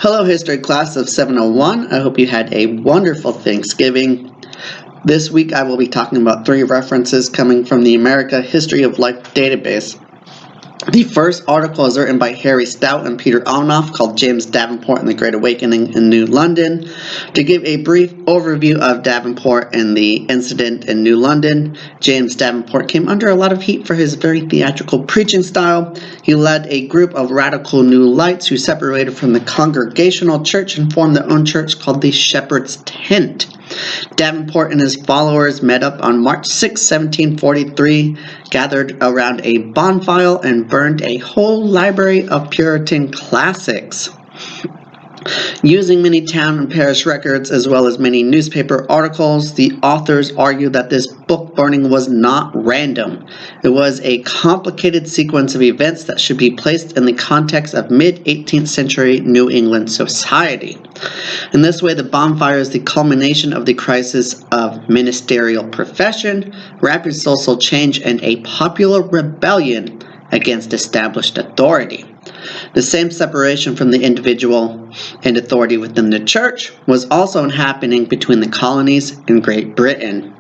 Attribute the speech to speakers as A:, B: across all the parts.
A: Hello, history class of 701. I hope you had a wonderful Thanksgiving. This week I will be talking about 3 references coming from the America History of Life database. The first article is written by Harry Stout and Peter Onuf called James Davenport and the Great Awakening in New London. To give a brief overview of Davenport and the incident in New London, James Davenport came under a lot of heat for his very theatrical preaching style. He led a group of radical new lights who separated from the Congregational Church and formed their own church called the Shepherd's Tent. Davenport and his followers met up on March 6, 1743, gathered around a bonfire and burned a whole library of Puritan classics. Using many town and parish records as well as many newspaper articles, the authors argue that this book burning was not random. It was a complicated sequence of events that should be placed in the context of mid-18th century New England society. In this way, the bonfire is the culmination of the crisis of ministerial profession, rapid social change, and a popular rebellion against established authority. The same separation from the individual and authority within the church was also happening between the colonies and Great Britain.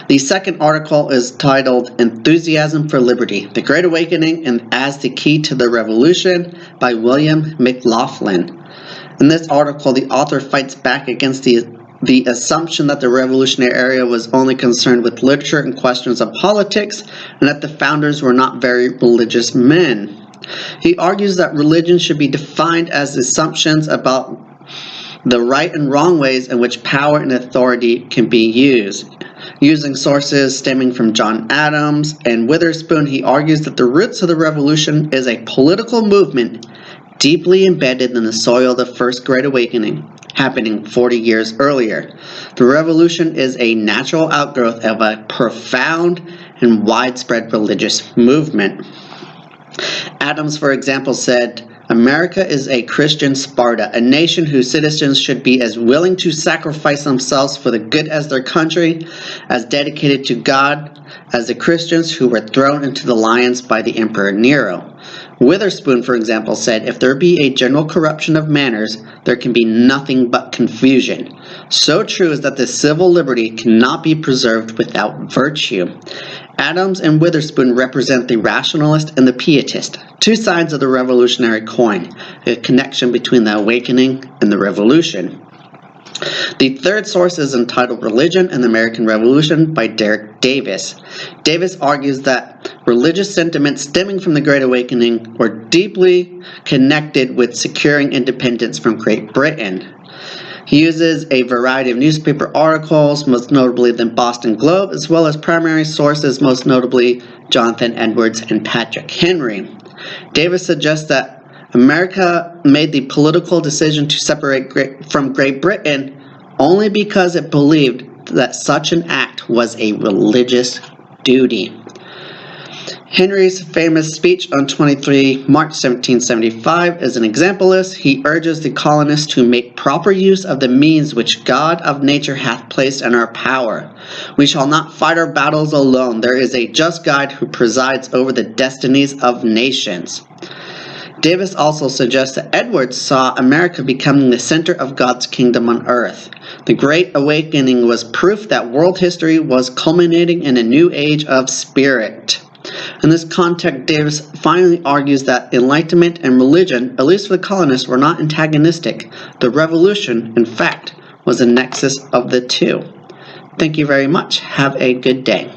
A: The second article is titled Enthusiasm for Liberty, The Great Awakening and as the Key to the Revolution by William McLoughlin. In this article, the author fights back against the assumption that the revolutionary era was only concerned with literature and questions of politics, and that the founders were not very religious men. He argues that religion should be defined as assumptions about the right and wrong ways in which power and authority can be used. Using sources stemming from John Adams and Witherspoon, he argues that the roots of the revolution is a political movement deeply embedded in the soil of the First Great Awakening, happening 40 years earlier. The revolution is a natural outgrowth of a profound and widespread religious movement. Adams, for example, said, "America is a Christian Sparta, a nation whose citizens should be as willing to sacrifice themselves for the good as their country, as dedicated to God as the Christians who were thrown into the lions by the Emperor Nero." Witherspoon, for example, said, "If there be a general corruption of manners, there can be nothing but confusion. So true is that the civil liberty cannot be preserved without virtue." Adams and Witherspoon represent the rationalist and the pietist, 2 sides of the revolutionary coin, a connection between the awakening and the revolution. The third source is entitled Religion and the American Revolution by Derick Davis. Davis argues that religious sentiments stemming from the Great Awakening were deeply connected with securing independence from Great Britain. He uses a variety of newspaper articles, most notably the Boston Globe, as well as primary sources, most notably Jonathan Edwards and Patrick Henry. Davis suggests that America made the political decision to separate from Great Britain only because it believed that such an act was a religious duty. Henry's famous speech on 23 March 1775 is an example of this. He urges the colonists to make proper use of the means which God of nature hath placed in our power. We shall not fight our battles alone. There is a just God who presides over the destinies of nations. Davis also suggests that Edwards saw America becoming the center of God's kingdom on earth. The Great Awakening was proof that world history was culminating in a new age of spirit. In this context, Davis finally argues that enlightenment and religion, at least for the colonists, were not antagonistic. The revolution, in fact, was a nexus of the two. Thank you very much. Have a good day.